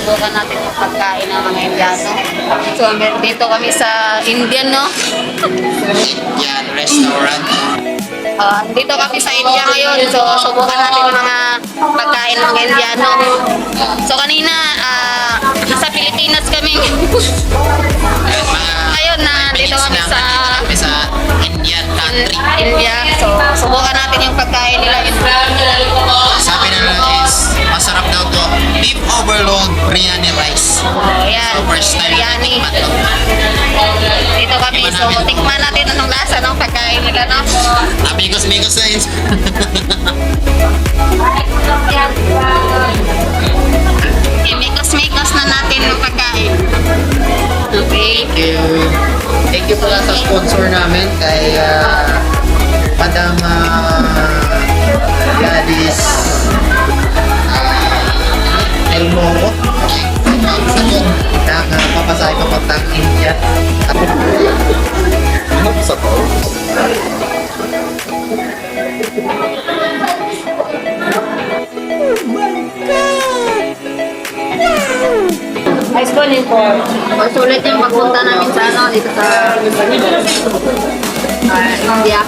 subukan natin yung pagkain ng mga Indiano. So, dito kami sa Indian, no? Indian restaurant. Dito kami sa India ngayon. So, subukan natin yung mga pagkain ng mga Indiano. So, kanina, nasa Pilipinas kami. Ayun na, dito kami sa Indian country. India. So, subukan natin yung pagkain nila. Sabi nila is, masarap daw to. Beef overload biryani rice. Ayan, So, first time biryani. natin to. Dito kami. So, tikman natin anong lasa ng pagkain nila, no? Amigos na yun. Imikos-mikos na natin ng pagkain. Okay. Thank you pala sa sponsor namin kay Madam Gladys Elmoco. Nakapapasahe pa pagtang India. Ano sa to? High school in Paul. Sulit yung pagpunta namin sa dito sa India.